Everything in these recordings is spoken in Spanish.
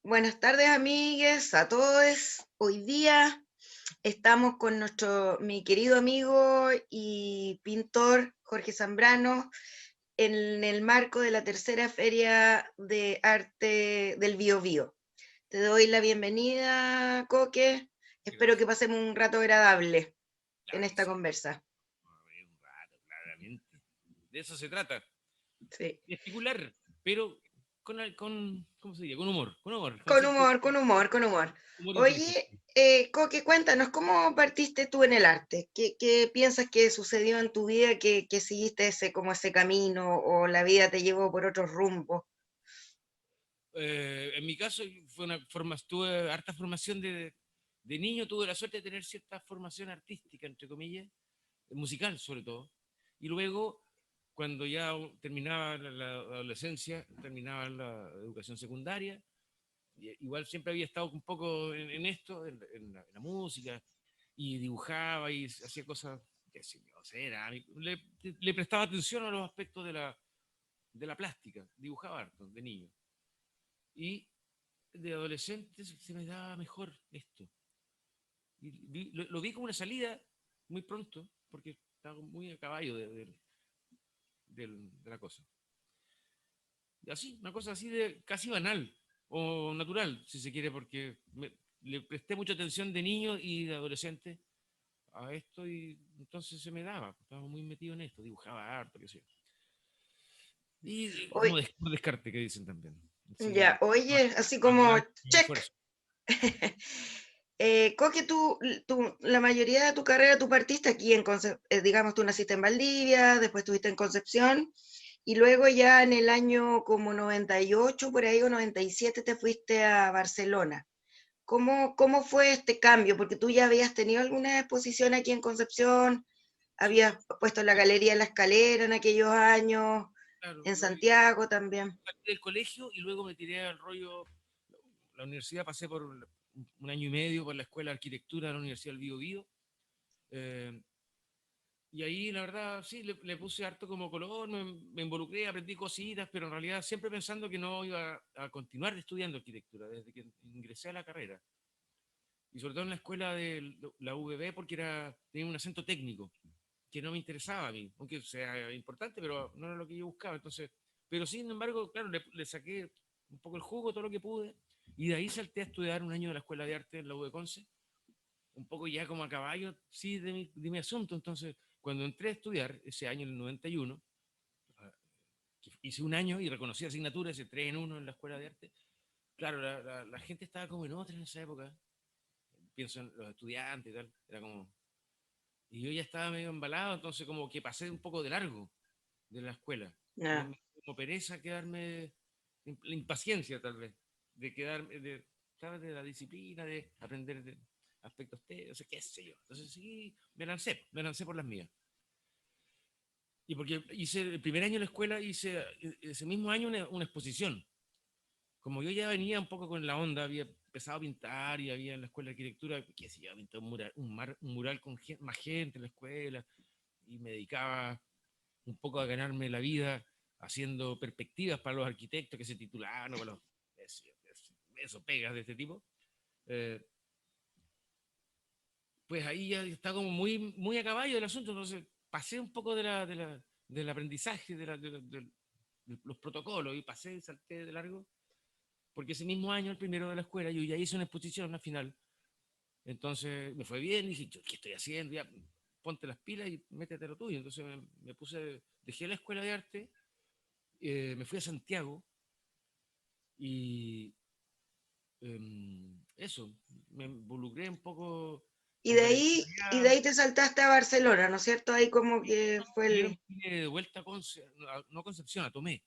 Buenas tardes, amigues, a todos. Hoy día estamos con mi querido amigo y pintor Jorge Zambrano en el marco de la tercera Feria de Arte del Biobío. Te doy la bienvenida, Coque. Espero que Gracias. pasemos un rato agradable en Claro que esta sí. conversa. Vamos a ver un rato, claramente. De eso se trata. Sí. Especular, pero ¿cómo se diría? Con humor, con Con cierto humor, con humor, con humor. humor inteligente. Oye, Coque, cuéntanos, ¿cómo partiste tú en el arte? ¿Qué piensas que sucedió en tu vida que seguiste ese camino o la vida te llevó por otros rumbos? En mi caso, tuve harta formación de niño, tuve la suerte de tener cierta formación artística, entre comillas, musical sobre todo. Y luego, cuando ya terminaba la adolescencia, terminaba la educación secundaria, igual siempre había estado un poco en esto, en la música, y dibujaba y hacía cosas, qué sé yo, le prestaba atención a los aspectos de la plástica, dibujaba harto de niño. Y de adolescente se me daba mejor esto. Y lo vi como una salida muy pronto, porque estaba muy a caballo de la cosa. Y así, una cosa así de casi banal o natural, si se quiere, porque le presté mucha atención de niño y de adolescente a esto y entonces se me daba, estaba muy metido en esto, dibujaba harto, qué sé yo. Y Oye, como por descarte que dicen también. ya, Sí, oye, así como abandonar mi check. esfuerzo. Coque, la mayoría de tu carrera tú partiste aquí digamos, tú naciste en Valdivia, después estuviste en Concepción, y luego ya en el año como 98, por ahí, o 97, te fuiste a Barcelona. ¿Cómo fue este cambio? Porque tú ya habías tenido alguna exposición aquí en Concepción, Sí, habías puesto la Galería La Escalera en aquellos años, claro, en lo vi. Santiago también. Salí del colegio y luego me tiré al rollo. La universidad pasé por un año y medio por la Escuela de Arquitectura de la Universidad del Bío Bío. eh, y ahí, la verdad, sí, le puse harto como color, me involucré, aprendí cositas, pero en realidad siempre pensando que no iba a continuar estudiando arquitectura desde que ingresé a la carrera. Y sobre todo en la escuela de la UBB porque tenía un acento técnico que no me interesaba a mí, aunque sea importante, pero no era lo que yo buscaba. Entonces, pero sin embargo, claro, le saqué un poco el jugo, todo lo que pude, y de ahí salté a estudiar un año de la Escuela de Arte en la U de Conce, un poco ya como a caballo, sí, de mi asunto. Entonces, cuando entré a estudiar ese año, en el 91, ah, hice un año y reconocí asignaturas, hice 3 en 1 en la Escuela de Arte. Claro, la gente estaba como en otra en esa época, pienso en los estudiantes y tal, era como. Y yo ya estaba medio embalado, entonces como que pasé un poco de largo de la escuela. Me Ya. dio como pereza quedarme, la impaciencia tal vez, de quedarme, ¿sabes? De la disciplina, de aprender de aspectos o sea, qué sé yo. Entonces sí, me lancé por las mías. Y porque hice el primer año en la escuela, hice ese mismo año una exposición. Como yo ya venía un poco con la onda, había empezado a pintar y había en la escuela de arquitectura, qué sé yo, pinté un mural con más gente en la escuela y me dedicaba un poco a ganarme la vida haciendo perspectivas para los arquitectos que se titulaban o para los eso, pegas de este tipo. Eh, pues ahí ya está como muy, muy a caballo el asunto, entonces pasé un poco del aprendizaje, de los protocolos y pasé, salté de largo, porque ese mismo año, el primero de la escuela, yo ya hice una exposición, una final, entonces me fue bien y dije, ¿qué estoy haciendo? Ya, ponte las pilas y métete a lo tuyo. Entonces dejé la escuela de arte, me fui a Santiago y eso, me involucré un poco Y en de ahí, y de voluntariado. ahí te saltaste a Barcelona, ¿no es cierto? Ahí como Y que fue primero el... me vine de vuelta no a Concepción, a Tomé.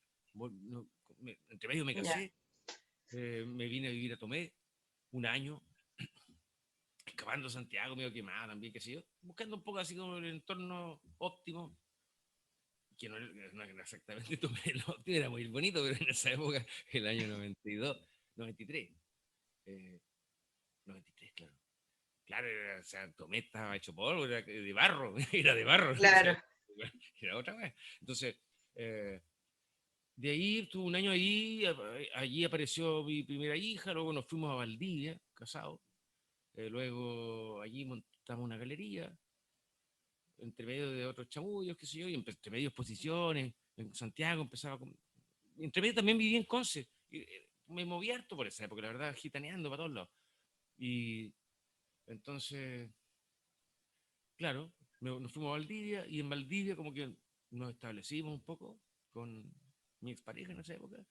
Entre medio me Ya. casé, me vine a vivir a Tomé un año, excavando Santiago, medio quemado también, qué sé yo, buscando un poco así como el entorno óptimo, que no era exactamente Tomé, el óptimo era muy bonito, pero en esa época, el año 92, 93, 93, claro. Claro, o sea, Tomé estaba hecho polvo, era de barro, era de barro, Claro. era otra vez. Entonces, eh, de ahí estuve un año ahí, allí apareció mi primera hija, luego nos fuimos a Valdivia, casados, luego allí montamos una galería, entre medio de otros chamullos, qué sé yo, y entre medio exposiciones, en Santiago empezaba con... Entre medio también viví en Conce, y, me moví harto por esa época, la verdad, gitaneando para todos lados. Y entonces, claro, nos fuimos a Valdivia, y en Valdivia como que nos establecimos un poco con mi expareja en esa época,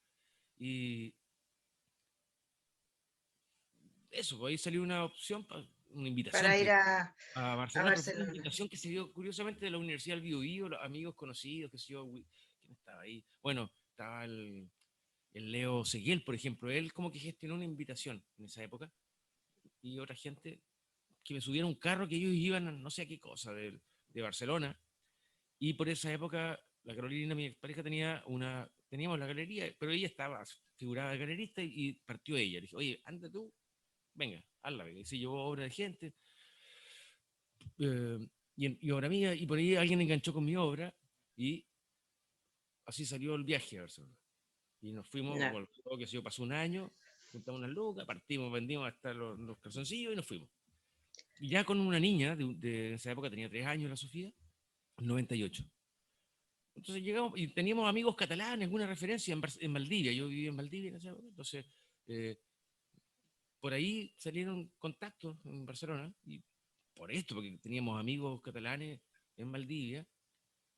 y eso, pues ahí salió una opción, una invitación para ir a a Barcelona, pero fue una Barcelona. invitación que se dio curiosamente de la Universidad del Biobío, los amigos conocidos, que sé yo, ¿quién estaba ahí? Bueno, estaba el Leo Seguiel, por ejemplo, él como que gestionó una invitación en esa época, y otra gente que me subiera un carro que ellos iban a no sé a qué cosa de Barcelona, y por esa época la Carolina, mi pareja, teníamos la galería, pero ella estaba figurada de galerista y partió ella. Le dije, oye, anda tú, venga, hazla, y se llevó obra de gente, y obra mía, y por ahí alguien enganchó con mi obra, y así salió el viaje a Barcelona. Y nos fuimos, Ya. bueno, todo que se pasó un año, juntamos unas lucas, partimos, vendimos hasta los calzoncillos y nos fuimos. Y ya con una niña de esa época, tenía 3 años, la Sofía, 98. Entonces llegamos y teníamos amigos catalanes, alguna referencia en Valdivia. Yo vivía en Valdivia en esa época. Entonces, eh, por ahí salieron contactos en Barcelona, y por esto, porque teníamos amigos catalanes en Valdivia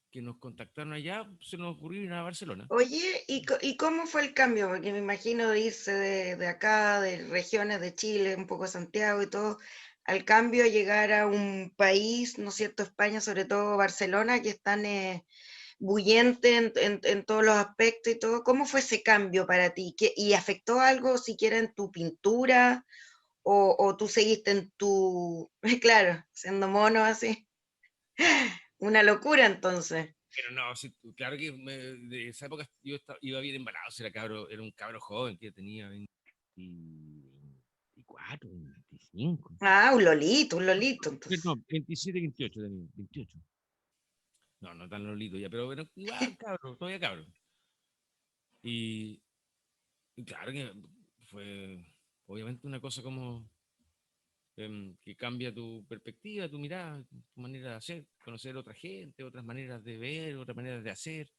que nos contactaron allá, se nos ocurrió ir a Barcelona. Oye, ¿y cómo fue el cambio? Porque me imagino de irse de acá, de regiones de Chile, un poco Santiago y todo, al cambio a llegar a un país, ¿no es cierto? España, sobre todo Barcelona, que es tan bullente en todos los aspectos y todo. ¿Cómo fue ese cambio para ti? ¿Y afectó algo siquiera en tu pintura? ¿O tú seguiste en tu, claro, siendo mono así? Una locura entonces. Pero no, sí, claro que de esa época yo iba bien embalado, era un cabro joven que tenía 24, 25. Ah, un Lolito, entonces. No, 27, 28 tenía, 28. No, no tan lolito ya, pero bueno, igual cabro, todavía cabro. Y, y claro que fue obviamente una cosa como que cambia tu perspectiva, tu mirada, tu manera de hacer, conocer otra gente, otras maneras de ver, otras maneras de hacer,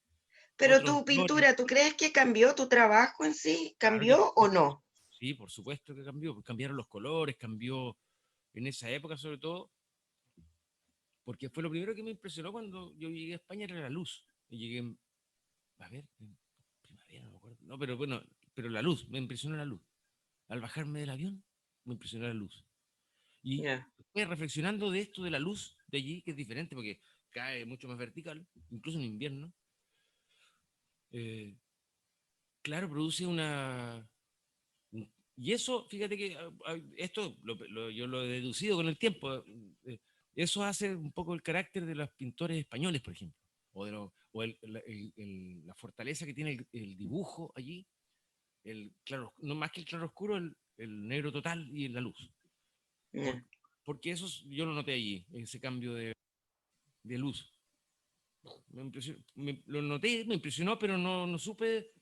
Pero otros tu valores. pintura, ¿tú crees que cambió tu trabajo en sí? Claro que ¿Cambió o no? sí, por supuesto que cambió, pues cambiaron los colores, cambió en esa época sobre todo, porque fue lo primero que me impresionó cuando yo llegué a España, era la luz. Y llegué, a ver, en primavera, no me acuerdo. No, pero bueno, pero la luz, me impresionó la luz. Al bajarme del avión, me impresionó la luz. Y Ya. después reflexionando de esto de la luz de allí, que es diferente porque cae mucho más vertical, incluso en invierno, eh, claro, produce y eso, fíjate que esto yo lo he deducido con el tiempo. Eso hace un poco el carácter de los pintores españoles, por ejemplo, o la fortaleza que tiene el dibujo allí, claro, no más que el claro oscuro, el negro total y la luz. Por- Ya. Porque eso yo lo noté allí, ese cambio de luz. Lo noté, me impresionó, pero no supe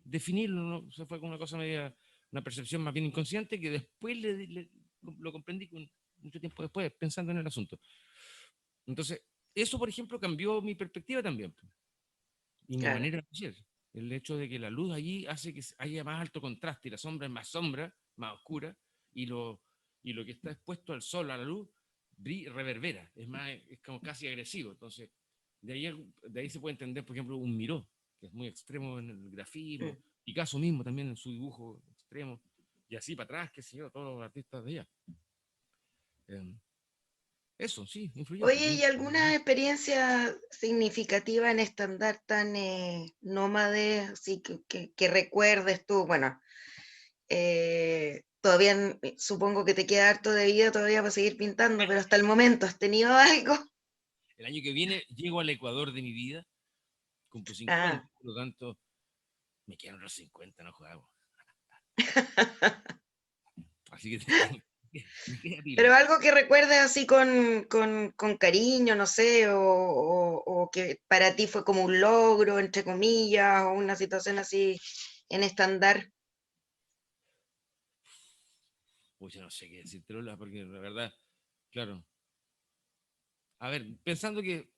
definirlo, ¿no? O sea, fue como una cosa media, una percepción más bien inconsciente que después lo comprendí mucho tiempo después, pensando en el asunto. Entonces, eso, por ejemplo, cambió mi perspectiva también, y mi Claro. manera de hacer. El hecho de que la luz allí hace que haya más alto contraste y la sombra es más sombra, más oscura, y lo que está expuesto al sol, a la luz, reverbera, es como casi agresivo. Entonces, de ahí se puede entender, por ejemplo, un Miró, que es muy extremo en el Mm. grafismo, Picasso mismo también en su dibujo extremo, y así para atrás, qué sé yo, todos los artistas de allá. Eh, Eso, sí, influyó. Oye, ¿y alguna experiencia significativa en este andar tan nómade, así que recuerdes tú? Bueno, todavía supongo que te queda harto de vida todavía para seguir pintando, pero hasta el momento, ¿has tenido algo? El año que viene llego al Ecuador de mi vida, cumplo Ah, 50, por lo tanto, me quedan los 50, no juego. Así que Me queda pila. Pero algo que recuerdes así con cariño, no sé, o que para ti fue como un logro, entre comillas, o una situación así en estándar. Pues yo no sé qué decirte, Lola, porque la verdad, claro. A ver, pensando que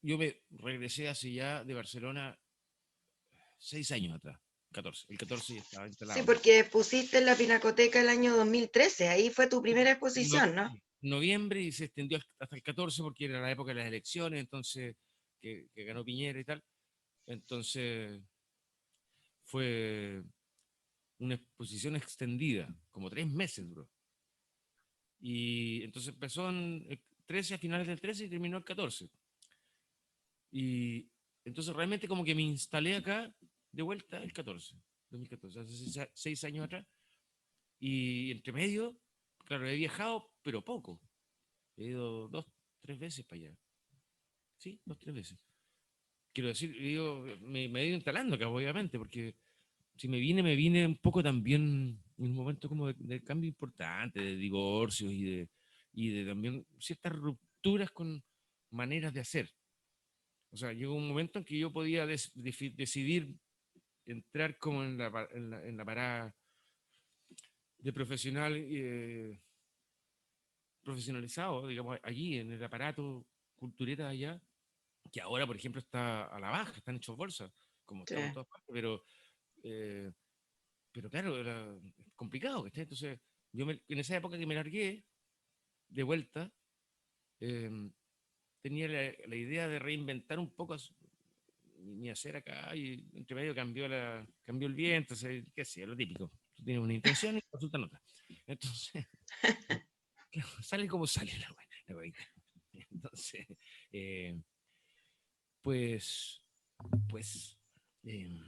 yo me regresé hace ya de Barcelona 6 años atrás, 14. El 14 ya estaba Sí, instalado acá. porque pusiste en la Pinacoteca el año 2013, ahí fue tu primera No- exposición, ¿no? Noviembre y se extendió hasta el 14 porque era la época de las elecciones, entonces, que ganó Piñera y tal. Entonces, fue una exposición extendida, como 3 meses duró. Y entonces empezó en el 13, a finales del 13 y terminó el 14. Y entonces realmente como que me instalé acá de vuelta el 14, 2014, hace 6 años atrás. Y entre medio, claro, he viajado, pero poco. He ido 2, 3 veces para allá. Sí, 2, 3 veces. Quiero decir, me he ido instalando acá, obviamente, porque si me vine un poco también en un momento como de cambio importante, de divorcios y de también ciertas rupturas con maneras de hacer. O sea, llegó un momento en que yo podía decidir entrar como en la parada de profesional profesionalizado, digamos, allí en el aparato cultureta allá, que ahora, por ejemplo, está a la baja, están hechos bolsa, como Sí. estamos en todas partes, eh, pero claro, era complicado, ¿cachai? Entonces, en esa época que me largué de vuelta, eh, tenía la idea de reinventar un poco mi hacer acá y entre medio cambió el viento, qué sé, lo típico. Tú tienes una intención y resulta otra. Entonces, claro, sale como sale la huevita. Entonces, eh, pues, pues, eh,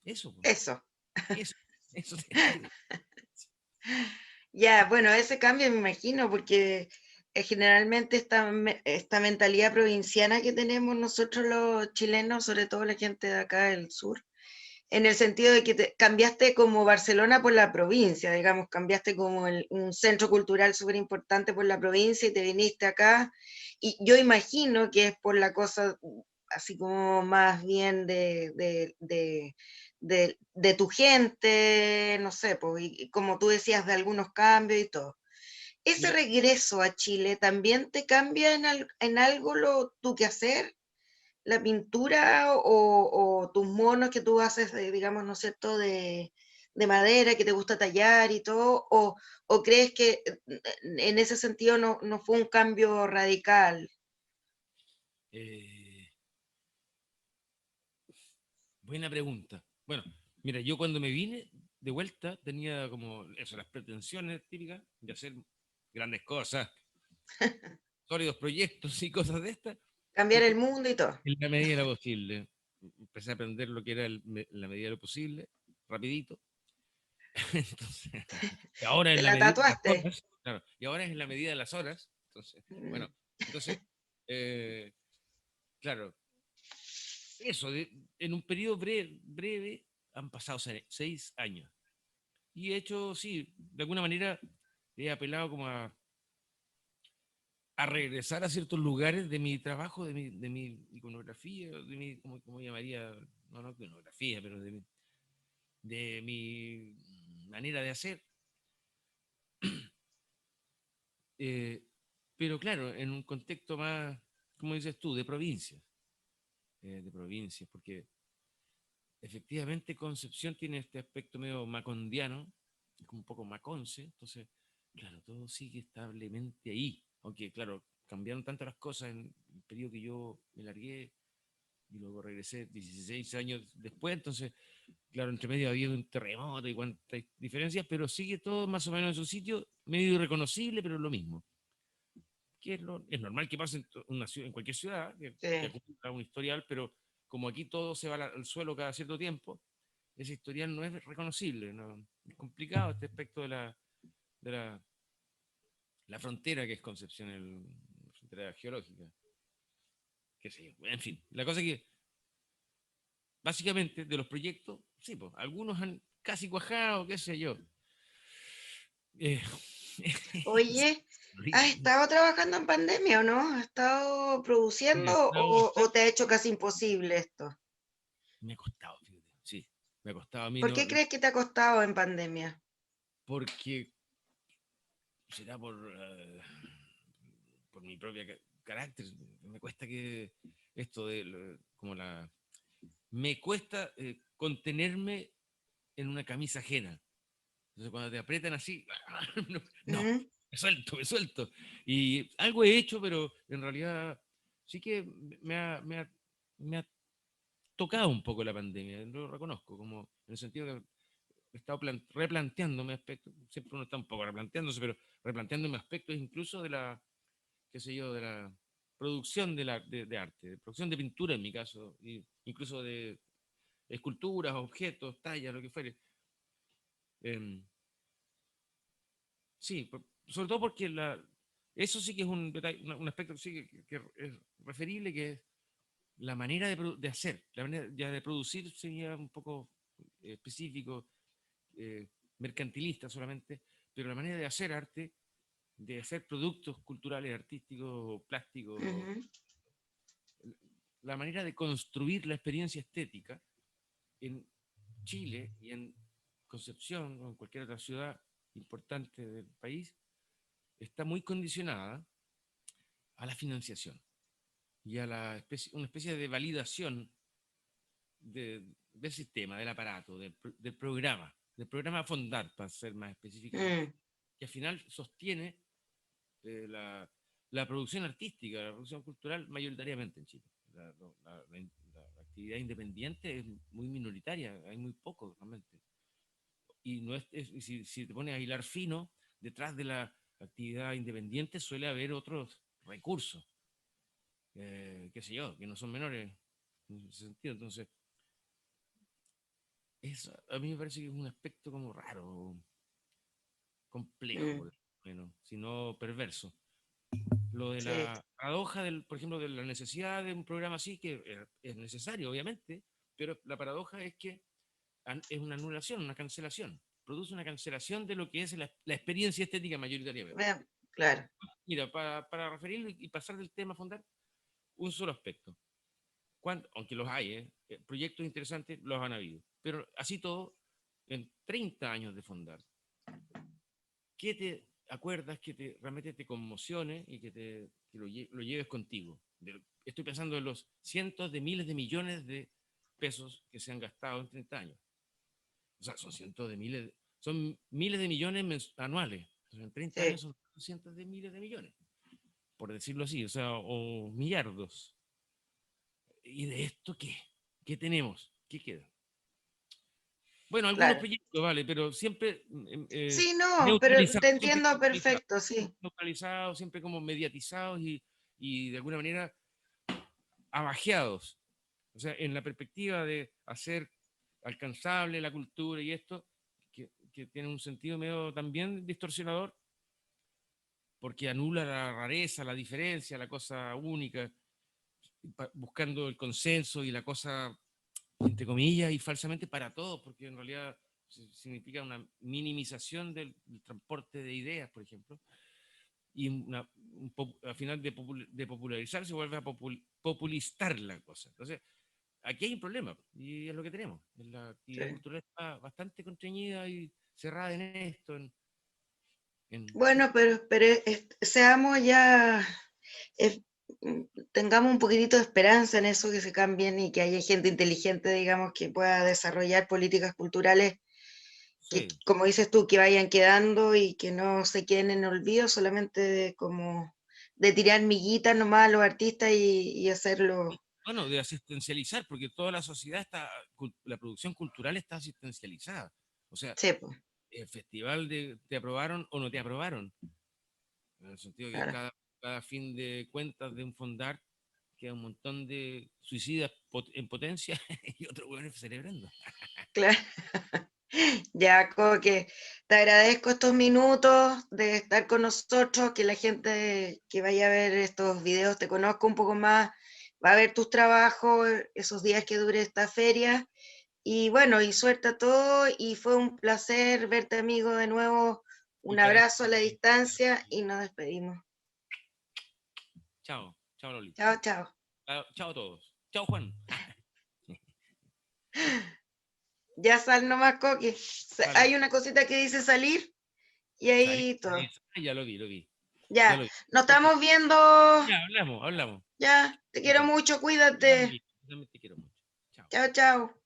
eso, pues, Eso. eso, eso te digo. Ya, bueno, ese cambio me imagino, porque generalmente esta mentalidad provinciana que tenemos nosotros los chilenos, sobre todo la gente de acá del sur, en el sentido de que cambiaste como Barcelona por la provincia, digamos, cambiaste como un centro cultural súper importante por la provincia y te viniste acá. Y yo imagino que es por la cosa así como más bien de tu gente, no sé, pues, y como tú decías, de algunos cambios y todo. ¿Ese Mira, regreso a Chile también te cambia en algo tu quehacer? La pintura o tus monos que tú haces, digamos, ¿no es cierto?, de madera que te gusta tallar y todo, o crees que en ese sentido no fue un cambio radical. eh, buena pregunta. Bueno, mira, yo cuando me vine de vuelta tenía como eso, las pretensiones típicas de hacer grandes cosas, sólidos proyectos y cosas de estas. Y Cambiar el mundo y todo. en la medida de lo posible, empecé a aprender lo que era en la medida de lo posible, rapidito. Entonces, y ahora Te en la la medida de las tatuaste. horas, claro, y ahora es en la medida de las horas. Entonces, Mm. bueno, entonces, eh, claro, eso, en un periodo breve han pasado 6 años. Y he hecho, sí, de alguna manera he apelado como a regresar a ciertos lugares de mi trabajo, de mi iconografía, ¿cómo llamaría? No iconografía, pero de mi manera de hacer. eh, pero claro, en un contexto más, como dices tú, de provincias, porque efectivamente Concepción tiene este aspecto medio macondiano, es como un poco maconce, entonces, claro, todo sigue establemente ahí, aunque, claro, cambiaron tanto las cosas en el periodo que yo me largué y luego regresé 16 años después, entonces, claro, entre medio había un terremoto y cuantas diferencias, pero sigue todo más o menos en su sitio, medio irreconocible, pero lo mismo. Que es normal que pase en cualquier ciudad, que Sí. acumula un historial, pero como aquí todo se va al suelo cada cierto tiempo, ese historial no es reconocible, ¿no? Es complicado este aspecto de la frontera que es Concepción, la frontera geológica, qué sé yo. En fin, la cosa es que básicamente de los proyectos, sí, pues, algunos han casi cuajado, qué sé yo. Eh, Oye, ¿has Horrible. estado trabajando en pandemia o no? ¿Has estado Me ha produciendo costado o te bastante. ha hecho casi imposible esto? Me ha costado, fíjate. Sí, me ha costado a mí, ¿Por no, qué crees que te ha costado en pandemia? porque será por mi propio carácter. Me cuesta que esto de como la me cuesta contenerme en una camisa ajena. Entonces cuando te aprietan así, no, no, ¿Mm? me suelto, me suelto. Y algo he hecho, pero en realidad sí que me ha tocado un poco la pandemia, lo reconozco, como en el sentido que he estado replanteándome aspectos, siempre uno está un poco replanteándose, pero replanteándome aspectos incluso de la, qué sé yo, de la producción de arte, de producción de pintura en mi caso, incluso de esculturas, objetos, tallas, lo que fuere. Em, sí, sobre todo porque eso sí que es un detalle, un aspecto sí que es referible, que es la manera de hacer, la manera ya de producir sería un poco específico, eh, mercantilista solamente, pero la manera de hacer arte, de hacer productos culturales, artísticos, plásticos, Ujú, la manera de construir la experiencia estética en Chile y en Concepción o en cualquier otra ciudad importante del país está muy condicionada a la financiación y a una especie de validación del sistema, del aparato, del programa Fondar, para ser más específicamente, mm, que al final sostiene eh, la, la producción artística, la producción cultural mayoritariamente en Chile. La actividad independiente es muy minoritaria, hay muy poco realmente. Y no si te pones a hilar fino, detrás de la actividad independiente suele haber otros recursos, qué sé yo, que no son menores en ese sentido. Entonces, a mí me parece que es un aspecto como raro, complejo, mm, por menos, si no perverso. Lo de sí, la paradoja, por ejemplo, de la necesidad de un programa así, que es necesario, obviamente, pero la paradoja es que es una anulación, una cancelación. Produce una cancelación de lo que es la experiencia estética mayoritariamente. claro. Mira, para referirlo y pasar del tema a Fondar, un solo aspecto. Aunque los hay, proyectos interesantes los han habido. Pero así todo, en 30 años de Fondar, ¿qué te acuerdas que realmente te conmocione y que lo lleves contigo? Estoy pensando en los cientos de miles de millones de pesos que se han gastado en 30 años. O sea, son cientos de miles, son miles de millones anuales. Entonces, en 30 años Sí. son cientos de miles de millones, por decirlo así, o sea, o millardos. ¿Y de esto qué? ¿Qué tenemos? ¿Qué queda? Bueno, algunos Claro. proyectos, vale, pero siempre Sí, no, pero te neutralizados, siempre entiendo perfecto, sí. neutralizados, siempre como mediatizados y de alguna manera abajeados. O sea, en la perspectiva de hacer alcanzable la cultura y esto, que tiene un sentido medio también distorsionador, porque anula la rareza, la diferencia, la cosa única, buscando el consenso y la cosa, entre comillas, y falsamente para todos, porque en realidad significa una minimización del transporte de ideas, por ejemplo, y al final de popularizar se vuelve a populistar la cosa. Entonces, aquí hay un problema, y es lo que tenemos. La actividad Sí. cultural está bastante constreñida y cerrada en esto, sí. Bueno, pero seamos ya, eh, tengamos un poquitito de esperanza en eso, que se cambien y que haya gente inteligente, digamos, que pueda desarrollar políticas culturales que, Sí. como dices tú, que vayan quedando y que no se queden en olvido, solamente como de tirar miguitas nomás a los artistas y hacerlo. Bueno, de asistencializar, porque toda la sociedad está, la producción cultural está asistencializada. O sea, Sí, pues, el festival te aprobaron o no te aprobaron, en el sentido que claro, cada fin de cuentas de un fondar queda un montón de suicidas en potencia y otros buenos celebrando. claro. Ya, como que te agradezco estos minutos de estar con nosotros, que la gente que vaya a ver estos videos te conozca un poco más, va a ver tus trabajos, esos días que dure esta feria. Y bueno, y suerte a todos, y fue un placer verte, amigo, de nuevo Un para- abrazo a la distancia y nos despedimos. Chao, chao Lolita. Chao, chao. Chao a todos. Chao Juan. Ya sal nomás, Coqui. Vale. Hay una cosita que dice salir y ahí todo. Ya lo vi, lo vi. Ya, lo vi. nos estamos viendo. Ya, hablamos. Ya, te quiero mucho, cuídate. Yo también te quiero mucho. Chao. Chao, chao.